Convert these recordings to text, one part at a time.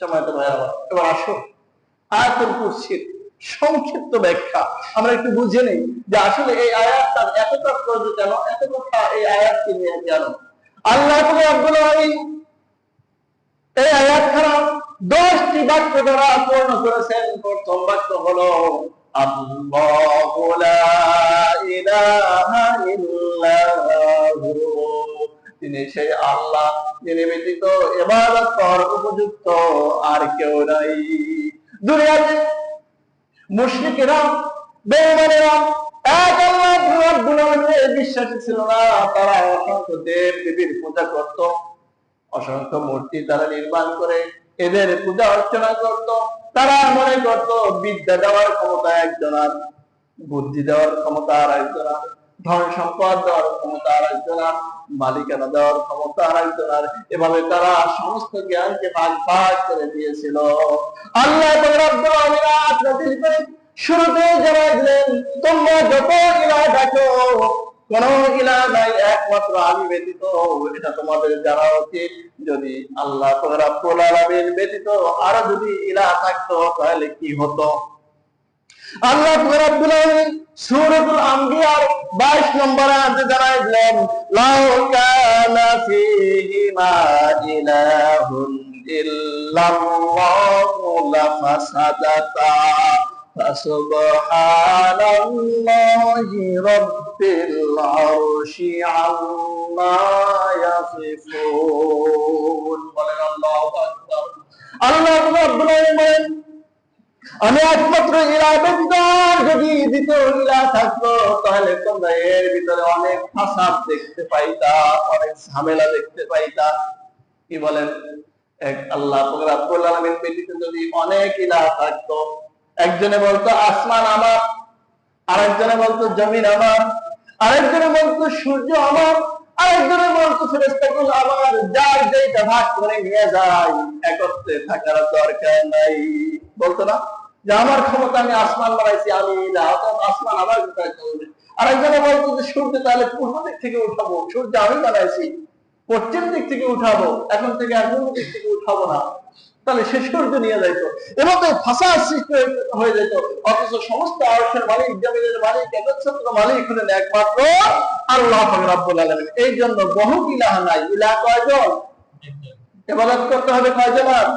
সময়ত ভাইরা, এবার আসো আয়াতুল কুরসির সংক্ষিপ্ত ব্যাখ্যা আমরা একটু বুঝে নেই যে আসলে এই আয়াতটা এত তাৎপর্য কেন, এত কথা এই আয়াতকে নিয়ে কেন। আল্লাহ রাব্বুল আলামিন এই আয়াতখানা 10টি বাক্য দ্বারা পূর্ণ করেছেন। প্রথম বাক্য হলো আল্লাহু লা ইলাহা ইল্লাহু, তিনি সেই আল্লাহ যিনি ব্যতীত ইবাদত করার উপযুক্ত আর কেউ নাই। দুনিয়াতে মুশরিকেরা, বেঈমানেরা এক আল্লাহ রাব্বুল আলামিনের বিশ্বাসী ছিল না। তারা অসংখ্য দেব দেবীর পূজা করত, অসংখ্য মূর্তি তারা নির্মাণ করে এদের পূজা অর্চনা করত। তারা মনে করত বিদ্যা দেওয়ার ক্ষমতা একজনের, বুদ্ধি দেওয়ার ক্ষমতা আর একজনের, ধন সম্পদ দেওয়ার ক্ষমতা আর একজনের, মালিকানা দেওয়ার ক্ষমতা আর একজনের। এভাবে তারা সমস্ত জ্ঞানকে ভাগ ভাগ করে দিয়েছিল। আল্লাহ রাব্বুল আলামিন শুরুতে জানাই দিলেন, তোমরা যত ইলাহ ডাকো, কোন ইলাহ নাই একমাত্র আমি ব্যতীত, এটা তোমাদের জানা উচিত। যদি আল্লাহ রাব্বুল আলামিন ব্যতীত আরো যদি ইলাহ থাকতো তাহলে কি হতো। আল্লাহ রাব্বুল আলামিন সূরাতুল আম্বিয়ার 22 নম্বর আয়াতে জানাই দিলেন, লাউ কানা ফীহিমা ইলাহুন ইল্লাল্লাহু লাফাসাদাতা ফাসুবহানাল্লাহি রাব্বিল আরশি আম্মা ইয়াসিফুন। বলেন আল্লাহু আকবার। আল্লাহ রাব্বুল আলামিন আমি একমাত্র ইলাহ ব্যতীত যদি দ্বিতীয় ইলাহ থাকতো তাহলে তোমরা এর ভিতরে অনেক ফাসাদ দেখতে পাইতা, অনেক ঝামেলা দেখতে পাইতা। কি বলেন, এক আল্লাহ রাব্বুল আলামিন ব্যতীত যদি অনেক ইলাহ থাকতো, একজনে বলতো আসমান আমার, আরেকজনে বলতো জমিন আমার, আরেকজনে বলতো সূর্য আমার, আরেকজনে বলতো ফেরেশতাগুলো আমার, যার যেটা ভাগ করে নিয়ে যায়, একত্রে থাকার দরকার নাই। বলতো না যে আমার ক্ষমতা, আমি আসমান বানাইছি, আমি আসমান আমার কোথায় চলবে। আরেকজনে বলতো যে সূর্য তাহলে পূর্ব দিক থেকে উঠাবো, সূর্য আমি বানাইছি, পশ্চিম দিক থেকে উঠাবো, এখন থেকে আর পূর্ব দিক থেকে উঠাবো না, তাহলে সে সূর্য নিয়ে যাইতো। এভাবে ফাসাদ সৃষ্টি হয়ে যেত। অথচ সমস্ত আরশের মালিক, জমিনের মালিক, একচ্ছত্র মালিক হলেন একমাত্র আল্লাহ রাব্বুল আলামিন। এই জন্য বহু ইলাহ নাই, ইলাহ কয়জন? ইবাদত করতে হবে কয়জনের?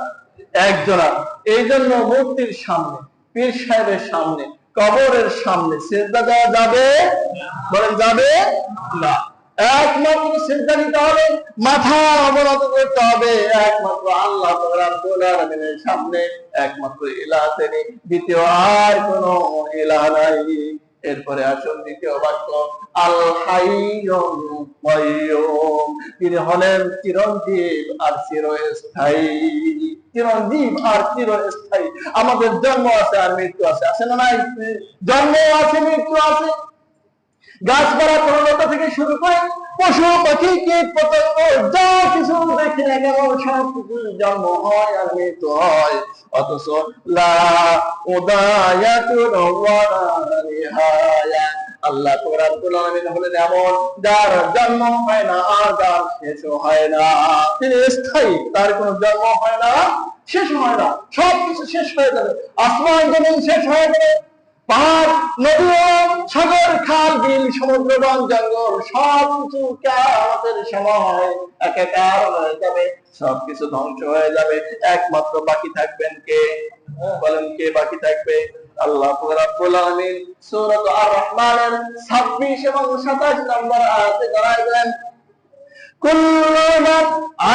একজনের। এই জন্য মূর্তির সামনে, পীর সাহেবের সামনে, কবরের সামনে সিজদা দেওয়া যাবে? বলেন যাবে না। একমাত্র সিজদা দিতে হবে, মাথা অবনত করতে হবে একমাত্র আল্লাহ রাব্বুল আলামিনের সামনে। একমাত্র ইলাহ তিনি, দ্বিতীয় আর কোন ইলাহ নাই। এরপরে আসুন দ্বিতীয় বাক্য, আল হাইয়ুল কাইয়্যুম, তিনি হলেন চিরঞ্জীব আর চিরস্থায়ী। চিরঞ্জীব আর চিরস্থায়ী। আমাদের জন্ম আছে আর মৃত্যু আছে, আছে না নাই? জন্ম আছে, মৃত্যু আছে। গাছপালা তরুণতা থেকে শুরু করে পশু পাখি কীট পতঙ্গ যা কিছু দেখি না কেন সব কিছু জন্ম হয় আর মৃত্যু হয়। অথচ লা উদায়াতুন ওয়ালা নিহায়া, আল্লাহ রাব্বুল আলামিন হলেন এমন যার জন্ম হয় না আর যার শেষ হয় না। তিনি স্থায়ী, তার কোনো জন্ম হয় না, শেষ হয় না। সবকিছু শেষ হয়ে যাবে, আসমান জমিন শেষ হয়ে যাবে, পাহাড় নদী সাগর খাল বিল সমুদ্র বন জঙ্গল সবকিছু কিয়ামতের সময় একাকার হয়ে যাবে, সবকিছু ধ্বংস হয়ে যাবে। একমাত্র বাকি থাকবেন কে? বলেন কে বাকি থাকবে? আল্লাহ রাব্বুল আলামিন সূরা আর-রহমানের 26 এবং 27 নম্বর আয়াতে জানালেন, কুল্লু মান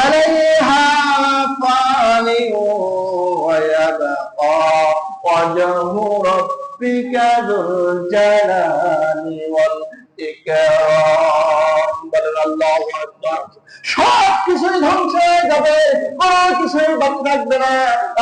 আলাইহা ফানিন ওয়া ইয়াবকা ওয়াজহু রাব্বিকা যুল জালালি ওয়াল ইকরাম। বলেন আল্লাহু আকবার। সবকিছুই ধ্বংস হয়ে যাবে, কোনো কিছুই বাকি থাকবে না।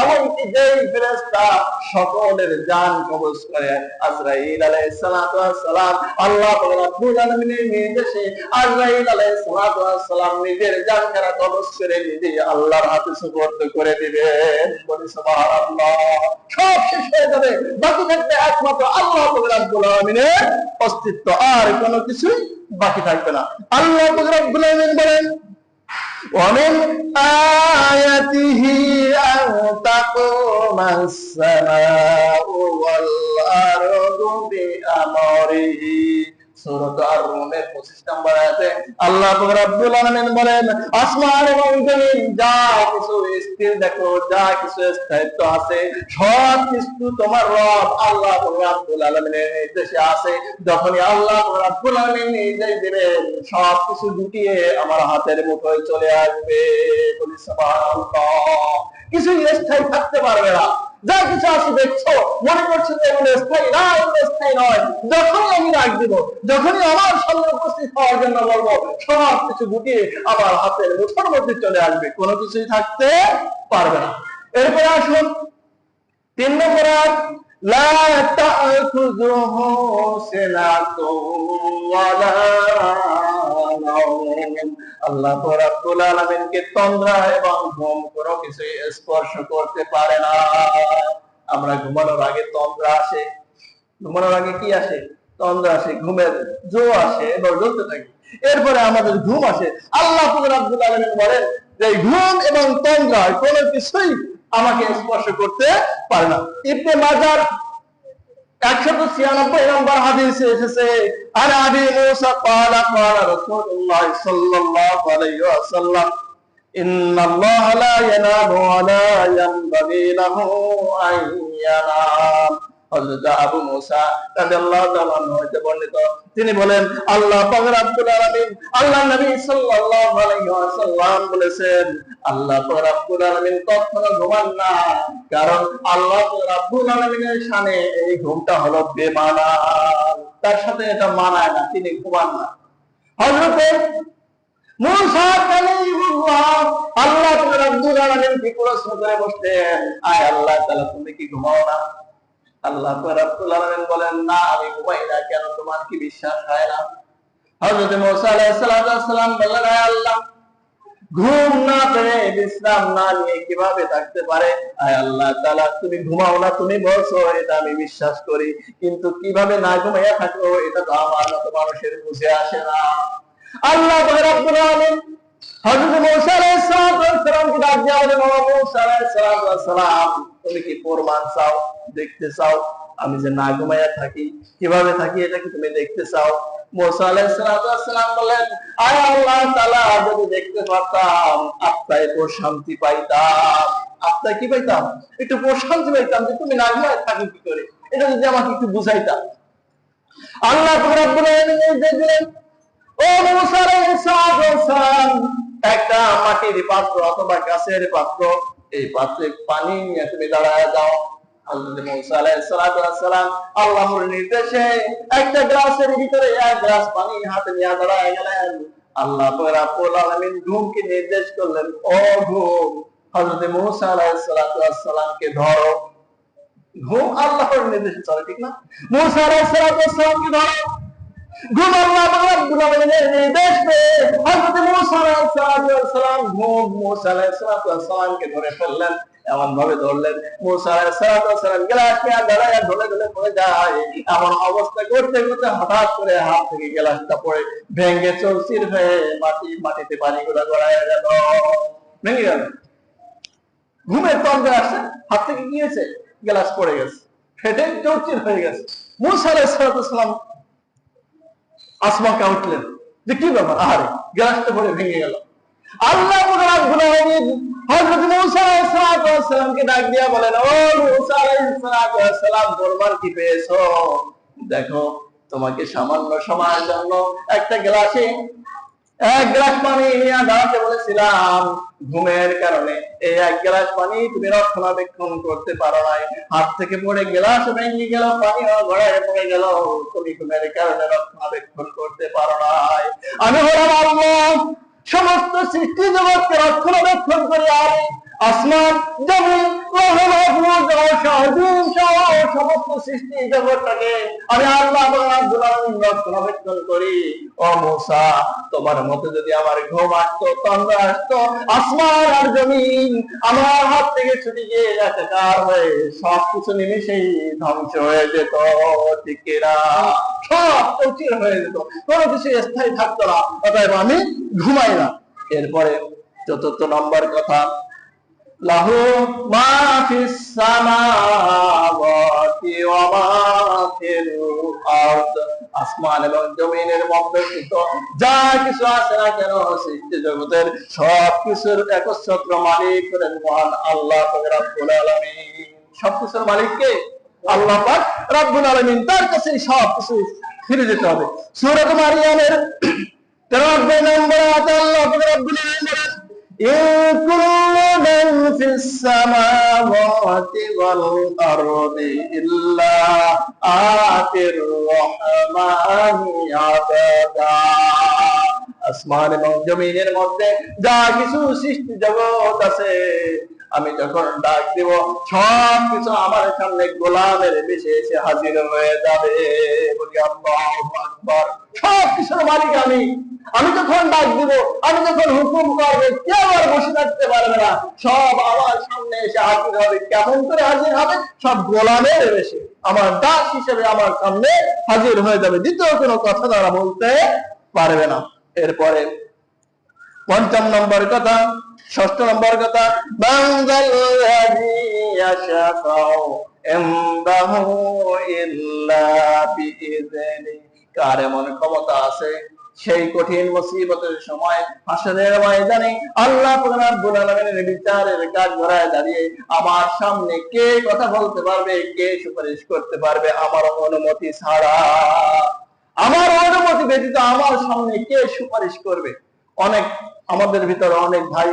এমনকি যেই ফেরেশতা সকলের জান কবজ করে, আজরাইল আলাইহিস সালাতু ওয়াস সালাম, আল্লাহ রাব্বুল আলামিনের নির্দেশে আজরাইল আলাইহিস সালাতু ওয়াস সালাম নিজের জানখানা কবজ করে নিজে আল্লাহর হাতে সুপর্দ করে দিবেন। বলি সুবহানাল্লাহ। সব শেষ হয়ে যাবে, বাকি থাকবে একমাত্র আল্লাহ রাব্বুল আলামিনের অস্তিত্ব, আর কোনো কিছুই বাকি থাকবে না। আল্লাহ রাব্বুল আলামিন বলেন, ومن آياته أن মাস সামাউ ওয়াল আরদু বিআমরিহি। সূরা আর-রুমের 25 নম্বর আয়াতে আল্লাহ রাব্বুল আলামিন বলেন, আসমান এবং জমিন যা কিছু স্থির দেখো, যা কিছু স্থায়িত্ব আছে, সব কিছু তোমার রব আল্লাহ রাব্বুল আলামিনের নির্দেশে আছে। যখনই আল্লাহ রাব্বুল আলামিন নির্দেশ দিবেন, সব কিছু গুটিয়ে আমার হাতের মুঠোয় চলে আসবে। বলি সুবহানাল্লাহ। কিছু স্থায়ী থাকতে পারবে না। যা কিছু আছে দেখছো, মনে করছো যে এগুলো স্থায়ী না, এগুলো স্থায়ী নয়। যখনই আমি ডাক দিব, যখনই আমার সামনে উপস্থিত হওয়ার জন্য বলবো, সব কিছু গুটিয়ে আমার হাতের মুঠোর মধ্যে চলে আসবে, কোনো কিছুই থাকতে পারবে না। এরপরে আসুন 3 নম্বর আয়াত, লা তা'খুযুহু সিনাতুন ওয়ালা নাওম। আল্লাহ রাব্বুল আলামিনকে তন্দ্রা এবং ঘুম কোনো কিছুই স্পর্শ করতে পারে না। আমরা ঘুমানোর আগে তন্দ্রা আসে, ঘুমানোর আগে কি আসে? তন্দ্রা আসে, ঘুমের জো আসে এবং জ্বলতে থাকে, এরপরে আমাদের ঘুম আসে। আল্লাহ রাব্বুল আলামিন বলেন যে ঘুম এবং তন্দ্রা কোনো কিছুই আমাকে স্পর্শ করতে পারে না। ইবনে মাজার 196 নম্বর হাদিসে এসেছে, আর আবি মুসা ক্বালা ক্বালা রাসূলুল্লাহ সাল্লাল্লাহু আলাইহি ওয়াসাল্লাম, ইন্নাল্লাহা লা ইয়ানামু ওয়া লা ইয়ানবাগি লাহু আন ইয়ানাম। হযরত আবু মুসা রাদিয়াল্লাহু তাআলা আনহু হতে বর্ণিত, তিনি বলেন, আল্লাহ পাক রব্বুল আলামিন, আল্লাহর নবী সাল্লাল্লাহু আলাইহি ওয়াসাল্লাম বলেছেন, আল্লাহ পাক রব্বুল আলামিন কখনো ঘুমান না, কারণ আল্লাহ পাক রব্বুল আলামিনের শানে এই ঘুমটা হলো বেমানান, তার সাথে এটা মানায় না, তিনি ঘুমান না। হযরত মুসা কালিমুল্লাহ আল্লাহ পাক রব্বুল আলামিনকে প্রশ্ন করে বসলেন, আয় আল্লাহ তাআলা, তুমি কি ঘুমাও না? আল্লাহ রাব্বুল আলামিন বলেন, না আমি ঘুমাই না। কেন, তোমার কি বিশ্বাস হয় না? হযরত মুসা আলাইহিস সালাম বললেন, আয় আল্লাহ, ঘুম না পেয়ে বিশ্রাম না নিয়ে কিভাবে থাকতে পারে? আয় আল্লাহ তাআলা, তুমি ঘুমাও না, তুমি বলছো, এটা আমি বিশ্বাস করি, কিন্তু কিভাবে না ঘুমাইয়া থাকো এটা তো আমার মতো মানুষের বুঝে আসে না। আল্লাহ রাব্বুল আলামিন হযরত মুসা আলাইহিস সালামকে ডাক দিয়ে বলেন, ও মুসা আলাইহিস সালাম, তুমি কি প্রমাণ চাও, দেখতে চাও আমি যে না ঘুমাইয়া থাকি, কিভাবে থাকি, এটা কি তুমি দেখতে চাও? মুসা আলাইহিস সালাম বলেন, আয় আল্লাহ তাআলা, যদি দেখতে পারতাম আত্মায় প্রশান্তি পাইতাম। আত্মায় কি পাইতাম? একটু প্রশান্তি পাইতাম যে তুমি না ঘুমাইয়া থাকি কি করে, এটা যদি আমাকে একটু বুঝাইতাম। আল্লাহ রাব্বুল আলামিন নির্দেশ দিলেন, ও মুসা আলাইহিস সালাম, একটা মাটির পাত্র অথবা গাছের পাত্র, এই পাত্রে পানি নিয়ে তুমি দাঁড়ায় যাও। হযরত মুসা আলাইহিস সালাম আল্লাহর নির্দেশে একটা গ্লাসের ভিতরে 1 গ্লাস পানি হাতে নিয়ে দাঁড়ায় গেলেন। আল্লাহ রাব্বুল আলামিন ঘুমকে নির্দেশ করলেন, ও ঘুম, হযরত মুসা আলাইহিস সালামকে ধরো। ঘুম আল্লাহর নির্দেশে চলে, ঠিক না? মুসা আলাইহিস সালামকে ধরো। ঘুম আল্লাহ রাব্বুল আলামিনের নির্দেশ পেয়ে হযরত মুসা আলাইহিস সালাম ঘুম মুসা আলাইহিস সালামকে ধরে ফেললেন। এমন ভাবে ধরলেন, মুসা আলাইহিস সালাম গ্লাস নিয়ে দাঁড়ায় ঢলে ঢলে পড়ে যায়। এমন অবস্থা করতে করতে হঠাৎ করে হাত থেকে গ্লাসটা পড়ে ভেঙে চৌচির হয়ে মাটিতে পানিগুলো গড়ায় গেল, ভেঙে গেল। ঘুমের তন্দ্রা আসছে, হাত থেকে কি হয়েছে? গ্লাস পড়ে গেছে, ফেটে চৌচির হয়ে গেছে। মুসা আলাইহিস সালাম আসমানকে উঠলেন যে কি ব্যাপার, আরে গ্লাসটা পড়ে ভেঙে গেল। আল্লাহ রাব্বুল আলামিন হযরত মুসা আলাইহিস সালামকে ডাক দিয়া বলেন, ও মুসা আলাইহিস সালাম, দরবার কি পেয়েছো? দেখো, তোমাকে সামান্য সময়ের জন্য একটা গ্লাসে 1 গ্লাস পানি নিয়ে দাঁড়াতে বলেছিলাম। ঘুমের কারণে এই 1 গ্লাস পানি তুমি রক্ষণাবেক্ষণ করতে পারো নাই, হাত থেকে পড়ে গ্লাস ভেঙে গেল, পানি গড়ায় পড়ে গেল, তুমি ঘুমের কারণে রক্ষণাবেক্ষণ করতে পারো নাই। আমি হলাম আল্লাহ, সমস্ত সৃষ্টি জগৎকে রক্ষণাবেক্ষণ করি আমি। আসমান, জমিন, সমস্ত সৃষ্টি জগৎটাকে আমি আল্লাহ রাব্বুল আলামিন রক্ষণাবেক্ষণ করি। ও মুসা, তোমার মতে যদি আমার ঘুম আসতো, তন্দ্রা আসতো, আসমান আর জমিন আমার হাত থেকে ছুটে গিয়ে একাকার হয়ে সবকিছু নিমেষেই ধ্বংস হয়ে যেত, ঠিক কিনা? সব চৌচির হয়ে যেত, কোনো কিছু স্থায়ী থাকতো না, অতএব আমি ঘুমাই না। এরপরে 4th নম্বর কথা, লাহু মা ফিস সামাওয়াতি ওয়া মা ফিল আরদ, আসমান এবং জমিনের মধ্যে যা কিছু আছে না কেন সৃষ্টি জগতের সবকিছুর একচ্ছত্র মালিক হলেন মহান আল্লাহ রাব্বুল আলামিন। সবকিছুর মালিক কে? আল্লাহ পাক রাব্বুল আলামিন। তার কাছে সবকিছু ফিরে যেতে হবে। সূরা মারিয়ামের 93 নম্বর আয়াতে আল্লাহ পাক রাব্বুল আলামিন বলেন, ইন কুল্লু মান ফিস সামাওয়াতি ওয়াল আরদি ইল্লা আতির রহমানি আবাদা, আসমান এবং জমিনের মধ্যে যা কিছু সৃষ্টি জগৎ আছে আমি যখন ডাক দিব সবকিছু আমার সামনে গোলামের বেশে এসে হাজির হয়ে যাবে। বলি আল্লাহু আকবার। সবকিছুর মালিক আমি। আমি যখন ডাক দিব, আমি যখন হুকুম করবো, কেউ আর বসে থাকতে পারবে না, সব আমার সামনে এসে হাজির হবে। কেমন করে হাজির হবে? সব গোলামের বেশে আমার দাস হিসেবে আমার সামনে হাজির হয়ে যাবে। দ্বিতীয় কোনো কথা তারা বলতে পারবে না। এরপরে ৫ম নম্বর কথা, ৬ষ্ঠ নম্বর কথা, বান্দাল্লাযী ইয়াশাফাউ ইনদাহু ইল্লা বিইযনি, কার এমন ক্ষমতা আছে সেই কঠিন মুসিবতের সময় হাসরের ময়দানে আল্লাহ রাব্বুল আলামিনের বিচারের কাজ ধরায় দাঁড়িয়ে আমার সামনে কে কথা বলতে পারবে, কে সুপারিশ করতে পারবে আমার অনুমতি ছাড়া? আমার অনুমতি ব্যতীত আমার সামনে কে সুপারিশ করবে? অনেক আমাদের ভিতরে অনেক ভাই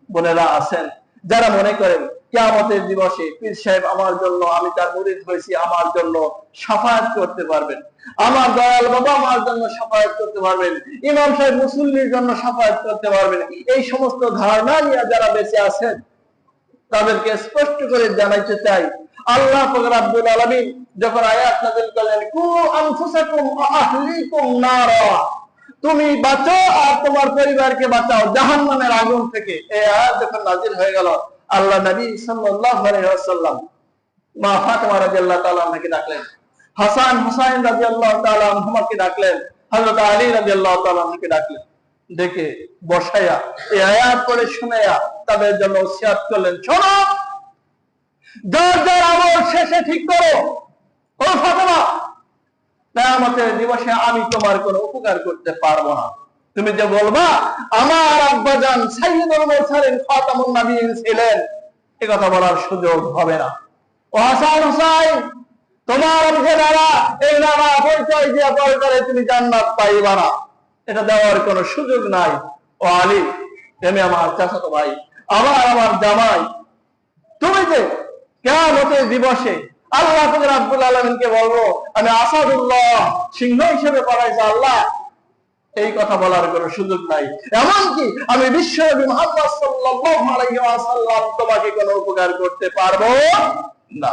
বোনেরা আছেন যারা মনে করেন কিয়ামতের দিবসে পীর সাহেব আমার জন্য, আমি তার মুরিদ হয়েছি, আমার জন্য শাফায়াত করতে পারবেন, আমার দয়াল বাবা আমার জন্য শাফায়াত করতে পারবেন, ইমাম সাহেব মুসল্লির জন্য শাফায়াত করতে পারবেন। এই সমস্ত ধারণা নিয়ে যারা বেঁচে আছেন তাদেরকে স্পষ্ট করে জানাইতে চাই, আল্লাহ পাক রাব্বুল আলামিন যখন আয়াত নাযিল করলেন, কু আনফুসাকুম ওয়া আহলিকুম নারা, তুমি বাঁচো আর তোমার পরিবারকে বাঁচাও জাহান্নামের আগুন থেকে, এই আয়াত যখন নাযিল হয়ে গেল, আল্লাহ নবী সাল্লাল্লাহু আলাইহি ওয়াসাল্লাম মা ফাতেমা রাদিয়াল্লাহু তাআলা আনহাকে ডাকলেন, হাসান হুসাইন রাদিয়াল্লাহু তাআলা আনহুমাকে ডাকলেন, হযরত আলী রাদিয়াল্লাহু তাআলা আনহুকে ডাকলেন, ডেকে বসায়া এই আয়াত পড়ে শুনায়া তাদের জন্য ওসিয়াত করলেন, শোনো, যার যার আমল শেষে ঠিক করো, ও ফাতেমা, কিয়ামতের দিবসে আমি তোমার কোনো উপকার করতে পারবো না। তুমি যে বলবা আমার আব্বাজান সাইয়্যিদুল মুরসালিন খাতামুন নবিয়্যিন ছিলেন, এই কথা বলার সুযোগ হবে না। ও হাসান হুসাইন, তোমার যে নারা, এই নারা পরিচয় দিয়ে পরে তুমি জান্নাত পাইবা না, এটা দেওয়ার কোনো সুযোগ নাই। ও আলী, তুমি আমার চাচাতো ভাই, আমার জামাই, তুমি যে কিয়ামতের দিবসে আল্লাহ রাব্বুল আলামিনকে বলবো আমি আসাদুল্লাহ, সিংহ হিসেবে পাঠাইছে আল্লাহ, এই কথা বলার কোনো সুযোগ নাই। এমনকি আমি বিশ্বনবী মুহাম্মদ সাল্লাল্লাহু আলাইহি ওয়াসাল্লাম তোমাকে কোনো উপকার করতে পারবো না।